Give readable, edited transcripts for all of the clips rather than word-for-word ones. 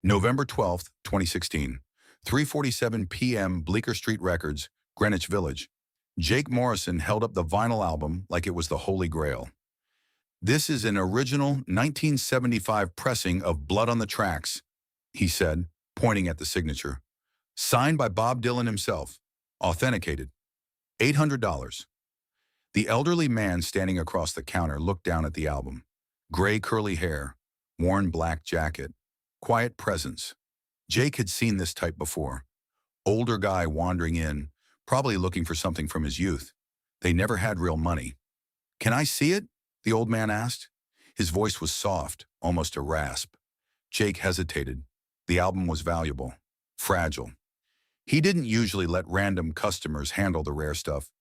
November 12th, 2016, 3:47 p.m. Bleecker Street Records, Greenwich Village. Jake Morrison held up the vinyl album like it was the Holy Grail. "This is an original 1975 pressing of Blood on the Tracks," he said, pointing at the signature. "Signed by Bob Dylan himself. Authenticated. $800. The elderly man standing across the counter looked down at the album. Gray curly hair, worn black jacket, quiet presence. Jake had seen this type before. Older guy wandering in, probably looking for something from his youth. They never had real money. "Can I see it?" the old man asked. His voice was soft, almost a rasp. Jake hesitated. The album was valuable, fragile. He didn't usually let random customers handle the rare stuff,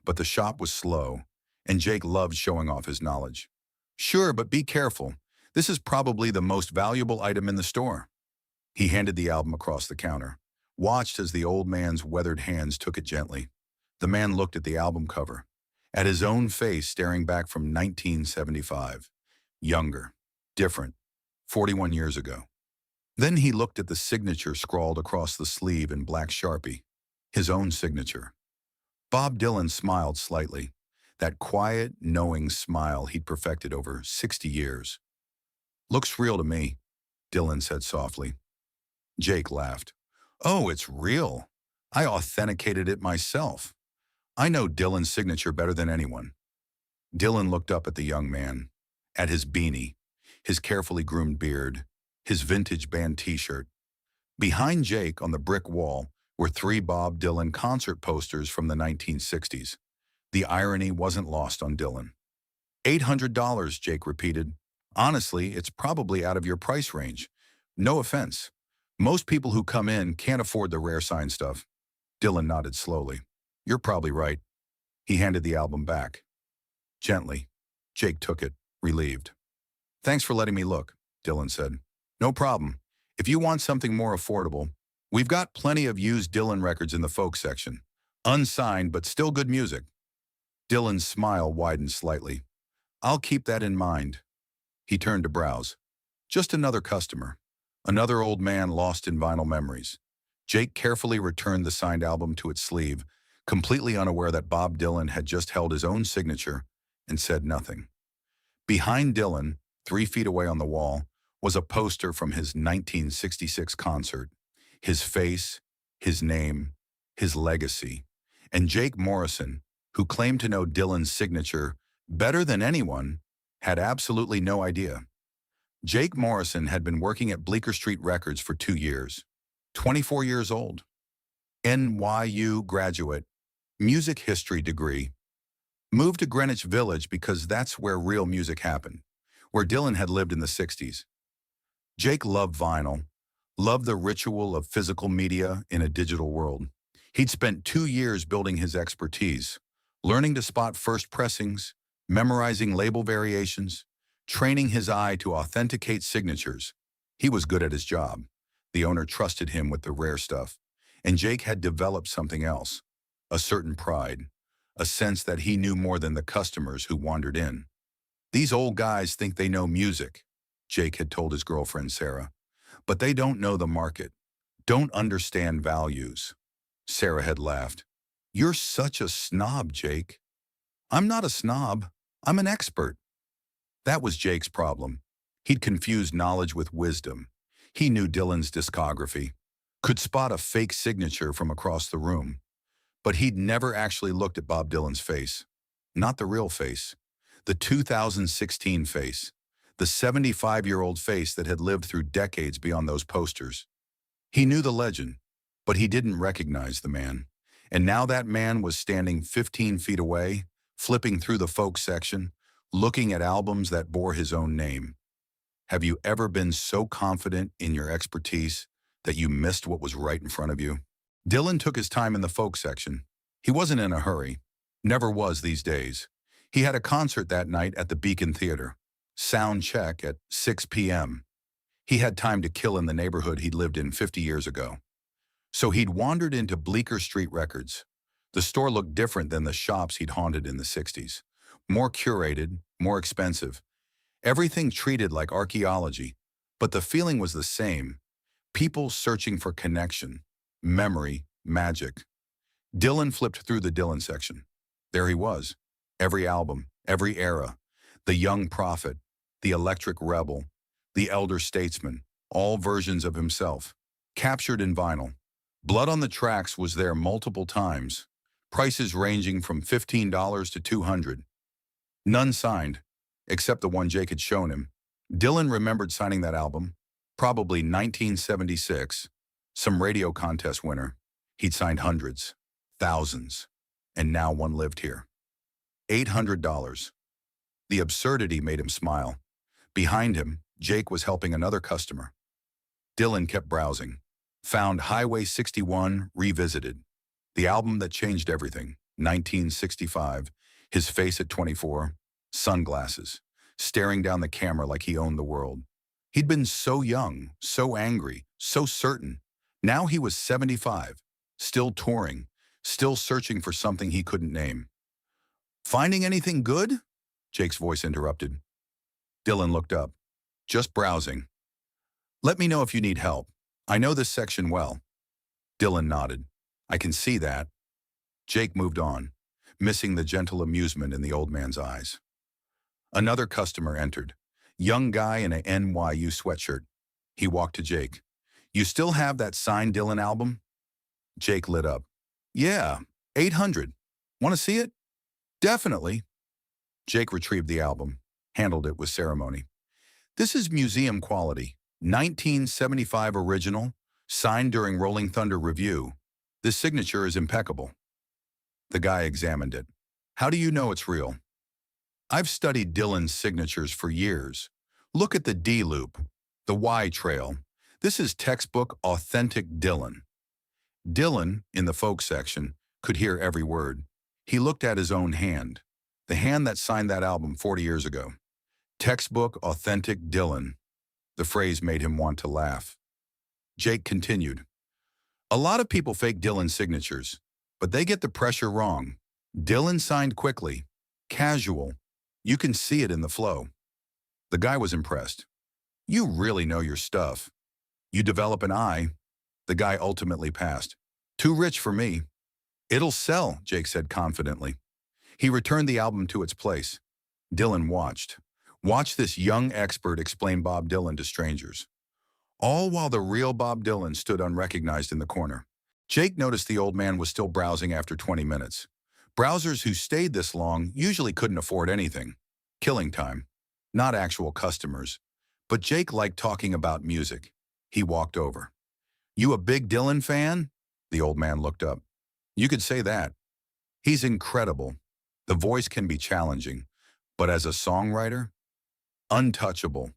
but the shop was slow, and Jake loved showing off his knowledge. "Sure, but be careful. This is probably the most valuable item in the store." He handed the album across the counter, watched as the old man's weathered hands took it gently. The man looked at the album cover, at his own face staring back from 1975. Younger, different, 41 years ago. Then he looked at the signature scrawled across the sleeve in black Sharpie. His own signature. Bob Dylan smiled slightly, that quiet, knowing smile he'd perfected over 60 years. "Looks real to me," Dylan said softly. Jake laughed. "Oh, it's real. I authenticated it myself. I know Dylan's signature better than anyone." Dylan looked up at the young man, at his beanie, his carefully groomed beard, his vintage band t-shirt. Behind Jake on the brick wall were 3 Bob Dylan concert posters from the 1960s. The irony wasn't lost on Dylan. $800, Jake repeated. "Honestly, it's probably out of your price range. No offense. Most people who come in can't afford the rare signed stuff." Dylan nodded slowly. "You're probably right." He handed the album back. Gently, Jake took it, relieved. "Thanks for letting me look," Dylan said. "No problem. If you want something more affordable, we've got plenty of used Dylan records in the folk section. Unsigned, but still good music." Dylan's smile widened slightly. "I'll keep that in mind." He turned to browse. Just another customer. Another old man lost in vinyl memories. Jake carefully returned the signed album to its sleeve, completely unaware that Bob Dylan had just held his own signature, and said nothing. Behind Dylan, 3 feet away on the wall, was a poster from his 1966 concert. His face, his name, his legacy. And Jake Morrison, who claimed to know Dylan's signature better than anyone, had absolutely no idea. Jake Morrison had been working at Bleecker Street Records for 2 years. 24 years old. NYU graduate. Music history degree. Moved to Greenwich Village because that's where real music happened, where Dylan had lived in the 60s. Jake loved vinyl, loved the ritual of physical media in a digital world. He'd spent 2 years building his expertise, learning to spot first pressings, memorizing label variations, training his eye to authenticate signatures. He was good at his job. The owner trusted him with the rare stuff, and Jake had developed something else, a certain pride, a sense that he knew more than the customers who wandered in. "These old guys think they know music," Jake had told his girlfriend Sarah, "but they don't know the market, don't understand values." Sarah had laughed. "You're such a snob, Jake." "I'm not a snob. I'm an expert." That was Jake's problem. He'd confused knowledge with wisdom. He knew Dylan's discography, could spot a fake signature from across the room. But he'd never actually looked at Bob Dylan's face. Not the real face. The 2016 face. The 75-year-old face that had lived through decades beyond those posters. He knew the legend, but he didn't recognize the man. And now that man was standing 15 feet away, flipping through the folk section, looking at albums that bore his own name. Have you ever been so confident in your expertise that you missed what was right in front of you? Dylan took his time in the folk section. He wasn't in a hurry. Never was these days. He had a concert that night at the Beacon Theater. Sound check at 6 p.m. He had time to kill in the neighborhood he'd lived in 50 years ago. So he'd wandered into Bleecker Street Records. The store looked different than the shops he'd haunted in the 60s. More curated, more expensive. Everything treated like archaeology, but the feeling was the same. People searching for connection, memory, magic. Dylan flipped through the Dylan section. There he was. Every album, every era. The young prophet, the electric rebel, the elder statesman, all versions of himself, captured in vinyl. Blood on the Tracks was there multiple times, prices ranging from $15 to $200. None signed, except the one Jake had shown him. Dylan remembered signing that album, probably 1976, some radio contest winner. He'd signed hundreds, thousands, and now one lived here. $800. The absurdity made him smile. Behind him, Jake was helping another customer. Dylan kept browsing, found Highway 61 Revisited, the album that changed everything, 1965, his face at 24, sunglasses, staring down the camera like he owned the world. He'd been so young, so angry, so certain. Now he was 75, still touring, still searching for something he couldn't name. Finding anything good? Jake's voice interrupted. Dylan looked up. Just browsing. Let me know if you need help. I know this section well. Dylan nodded. I can see that. Jake moved on, missing the gentle amusement in the old man's eyes. Another customer entered. Young guy in an NYU sweatshirt. He walked to Jake. You still have that signed Dylan album? Jake lit up. Yeah, 800. Want to see it? Definitely. Jake retrieved the album, handled it with ceremony. This is museum quality, 1975 original, signed during Rolling Thunder Review. This signature is impeccable. The guy examined it. How do you know it's real? I've studied Dylan's signatures for years. Look at the D loop, the Y trail. This is textbook authentic Dylan. Dylan, in the folk section, could hear every word. He looked at his own hand, the hand that signed that album 40 years ago. Textbook authentic Dylan. The phrase made him want to laugh. Jake continued. A lot of people fake Dylan's signatures, but they get the pressure wrong. Dylan signed quickly, casual. You can see it in the flow. The guy was impressed. You really know your stuff. You develop an eye. The guy ultimately passed. Too rich for me. It'll sell, Jake said confidently. He returned the album to its place. Dylan watched. Watch this young expert explain Bob Dylan to strangers. All while the real Bob Dylan stood unrecognized in the corner. Jake noticed the old man was still browsing after 20 minutes. Browsers who stayed this long usually couldn't afford anything. Killing time. Not actual customers. But Jake liked talking about music. He walked over. You a big Dylan fan? The old man looked up. You could say that. He's incredible. The voice can be challenging, but as a songwriter, untouchable.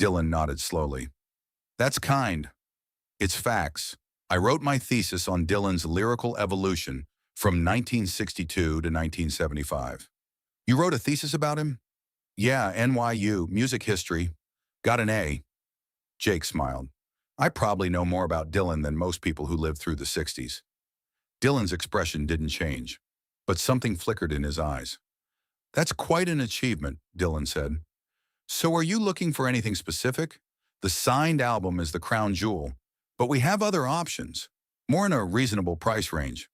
Dylan nodded slowly. That's kind. It's facts. I wrote my thesis on Dylan's lyrical evolution from 1962 to 1975. You wrote a thesis about him? Yeah, NYU, music history. Got an A. Jake smiled. I probably know more about Dylan than most people who lived through the 60s. Dylan's expression didn't change, but something flickered in his eyes. That's quite an achievement, Dylan said. So are you looking for anything specific? The signed album is the crown jewel, but we have other options, more in a reasonable price range.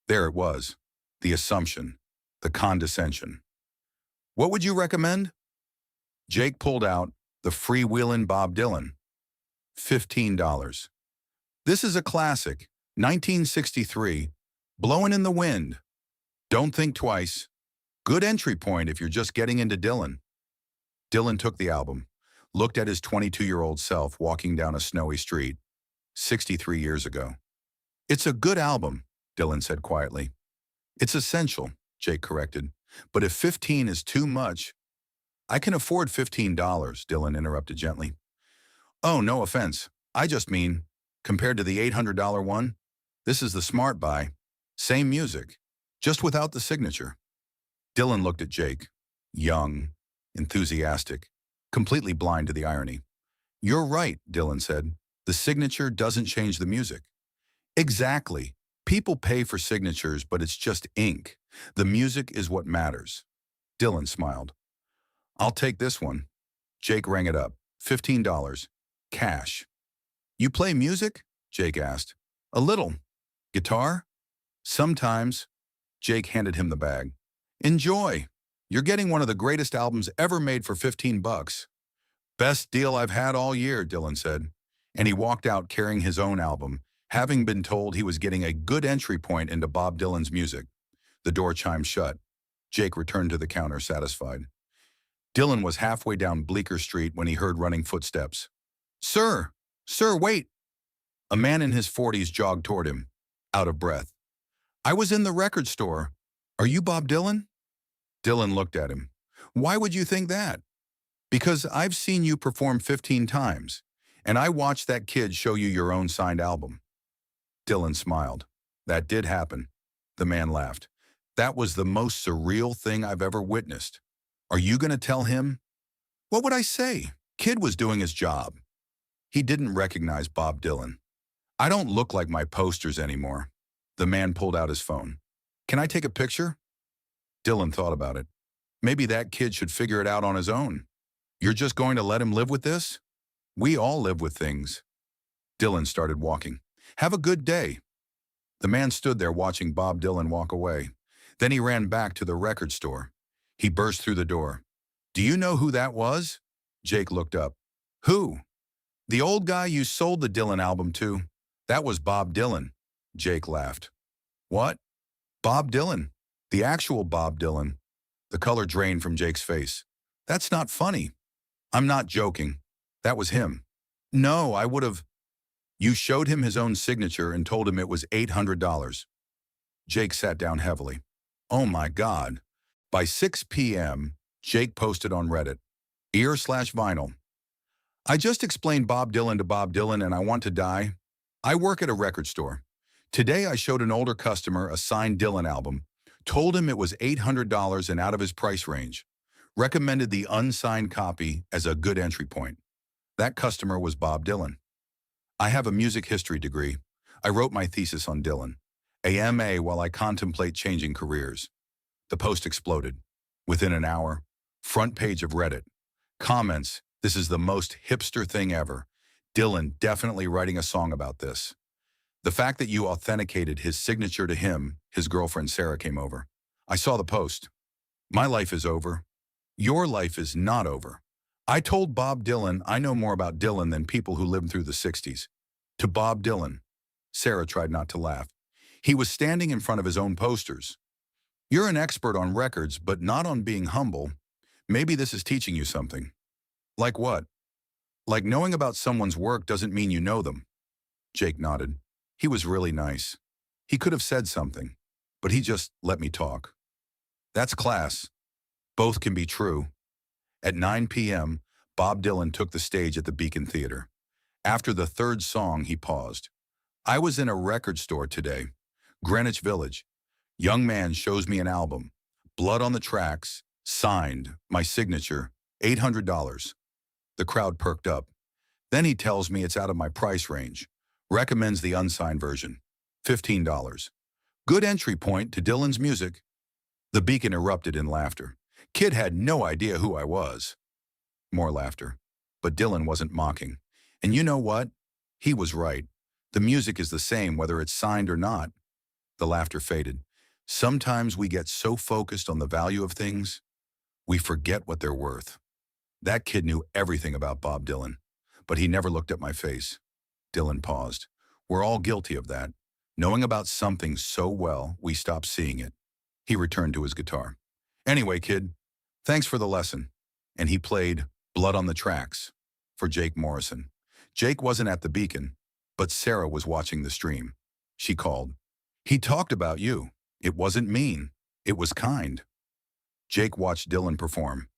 There it was, the assumption, the condescension. What would you recommend? Jake pulled out the freewheelin' Bob Dylan. $15. This is a classic, 1963, Blowin' in the Wind. Don't think twice. Good entry point if you're just getting into Dylan. Dylan took the album, looked at his 22-year-old self walking down a snowy street, 63 years ago. It's a good album, Dylan said quietly. It's essential, Jake corrected. But if 15 is too much, I can afford $15, Dylan interrupted gently. Oh, no offense. I just mean, compared to the $800 one, this is the smart buy. Same music, just without the signature. Dylan looked at Jake, young, enthusiastic, completely blind to the irony. You're right, Dylan said. The signature doesn't change the music. Exactly. People pay for signatures, but it's just ink. The music is what matters. Dylan smiled. I'll take this one. Jake rang it up. $15. Cash. You play music? Jake asked. A little. Guitar? Sometimes. Jake handed him the bag. Enjoy. You're getting one of the greatest albums ever made for 15 bucks. Best deal I've had all year, Dylan said. And he walked out carrying his own album, having been told he was getting a good entry point into Bob Dylan's music. The door chimed shut. Jake returned to the counter, satisfied. Dylan was halfway down Bleecker Street when he heard running footsteps. Sir! Sir, wait! A man in his 40s jogged toward him, out of breath. I was in the record store. Are you Bob Dylan? Dylan looked at him. Why would you think that? Because I've seen you perform 15 times, and I watched that kid show you your own signed album. Dylan smiled. That did happen. The man laughed. That was the most surreal thing I've ever witnessed. Are you going to tell him? What would I say? Kid was doing his job. He didn't recognize Bob Dylan. I don't look like my posters anymore. The man pulled out his phone. Can I take a picture? Dylan thought about it. Maybe that kid should figure it out on his own. You're just going to let him live with this? We all live with things. Dylan started walking. Have a good day. The man stood there watching Bob Dylan walk away. Then he ran back to the record store. He burst through the door. Do you know who that was? Jake looked up. Who? The old guy you sold the Dylan album to. That was Bob Dylan. Jake laughed. What? Bob Dylan. The actual Bob Dylan. The color drained from Jake's face. That's not funny. I'm not joking. That was him. No, I would have. You showed him his own signature and told him it was $800. Jake sat down heavily. Oh my God. By 6 p.m., Jake posted on Reddit, ear/vinyl. I just explained Bob Dylan to Bob Dylan and I want to die. I work at a record store. Today I showed an older customer a signed Dylan album, told him it was $800 and out of his price range, recommended the unsigned copy as a good entry point. That customer was Bob Dylan. I have a music history degree. I wrote my thesis on Dylan, a MA while I contemplate changing careers. The post exploded. Within an hour, front page of Reddit. Comments, this is the most hipster thing ever. Dylan definitely writing a song about this. The fact that you authenticated his signature to him, his girlfriend Sarah came over. I saw the post. My life is over. Your life is not over. I told Bob Dylan I know more about Dylan than people who lived through the 60s. To Bob Dylan. Sarah tried not to laugh. He was standing in front of his own posters. You're an expert on records, but not on being humble. Maybe this is teaching you something. Like what? Like knowing about someone's work doesn't mean you know them. Jake nodded. He was really nice. He could have said something, but he just let me talk. That's class. Both can be true. At 9 p.m., Bob Dylan took the stage at the Beacon Theater. After the third song, he paused. I was in a record store today, Greenwich Village. Young man shows me an album, blood on the tracks, signed, my signature, $800. The crowd perked up. Then he tells me it's out of my price range, recommends the unsigned version, $15. Good entry point to Dylan's music. The Beacon erupted in laughter. Kid had no idea who I was. More laughter. But Dylan wasn't mocking. And you know what? He was right. The music is the same whether it's signed or not. The laughter faded. Sometimes we get so focused on the value of things, we forget what they're worth. That kid knew everything about Bob Dylan, but he never looked at my face. Dylan paused. We're all guilty of that. Knowing about something so well, we stop seeing it. He returned to his guitar. Anyway, kid, thanks for the lesson. And he played Blood on the Tracks for Jake Morrison. Jake wasn't at the Beacon, but Sarah was watching the stream. She called. He talked about you. It wasn't mean. It was kind. Jake watched Dylan perform,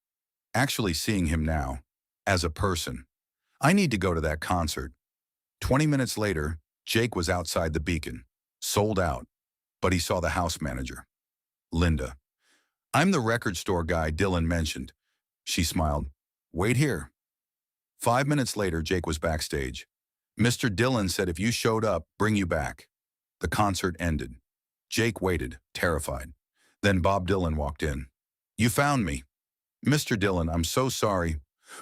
actually seeing him now, as a person. I need to go to that concert. 20 minutes later, Jake was outside the Beacon, sold out, but he saw the house manager. Linda. I'm the record store guy Dylan mentioned. She smiled. Wait here. 5 minutes later, Jake was backstage. Mr. Dylan said if you showed up, bring you back. The concert ended. Jake waited, terrified. Then Bob Dylan walked in. You found me. Mr. Dylan, I'm so sorry.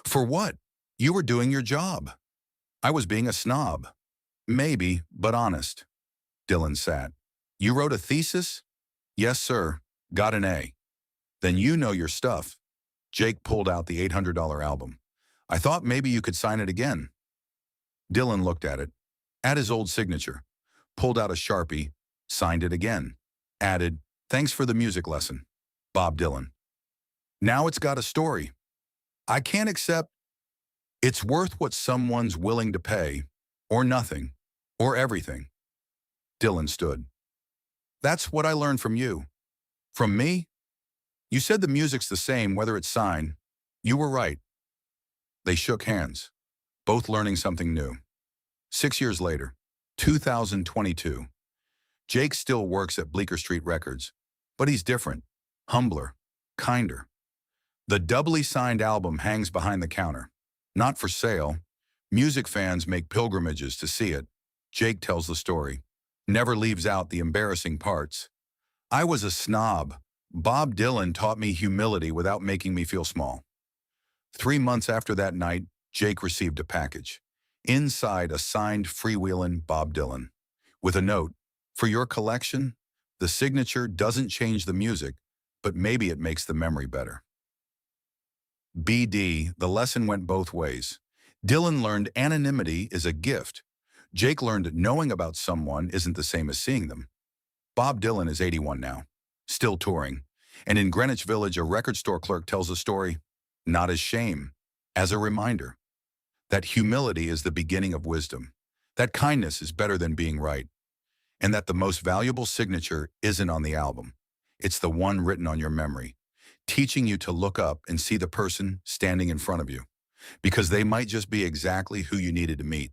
For what? You were doing your job. I was being a snob. Maybe, but honest. Dylan sat. You wrote a thesis? Yes, sir. Got an A. Then you know your stuff. Jake pulled out the $800 album. I thought maybe you could sign it again. Dylan looked at it, at his old signature, pulled out a Sharpie, signed it again, added, thanks for the music lesson, Bob Dylan. Now it's got a story. I can't accept. It's worth what someone's willing to pay, or nothing, or everything. Dylan stood. That's what I learned from you. From me? You said the music's the same whether it's signed. You were right. They shook hands, both learning something new. 6 years later, 2022. Jake still works at Bleecker Street Records, but he's different, humbler, kinder. The doubly signed album hangs behind the counter. Not for sale. Music fans make pilgrimages to see it. Jake tells the story. Never leaves out the embarrassing parts. I was a snob. Bob Dylan taught me humility without making me feel small. 3 months after that night, Jake received a package. Inside, a signed freewheelin' Bob Dylan. With a note, for your collection, the signature doesn't change the music, but maybe it makes the memory better. BD, the lesson went both ways. Dylan learned anonymity is a gift. Jake learned knowing about someone isn't the same as seeing them. Bob Dylan is 81 now, still touring. And in Greenwich Village, a record store clerk tells a story, not as shame, as a reminder. That humility is the beginning of wisdom. That kindness is better than being right. And that the most valuable signature isn't on the album. It's the one written on your memory, teaching you to look up and see the person standing in front of you, because they might just be exactly who you needed to meet.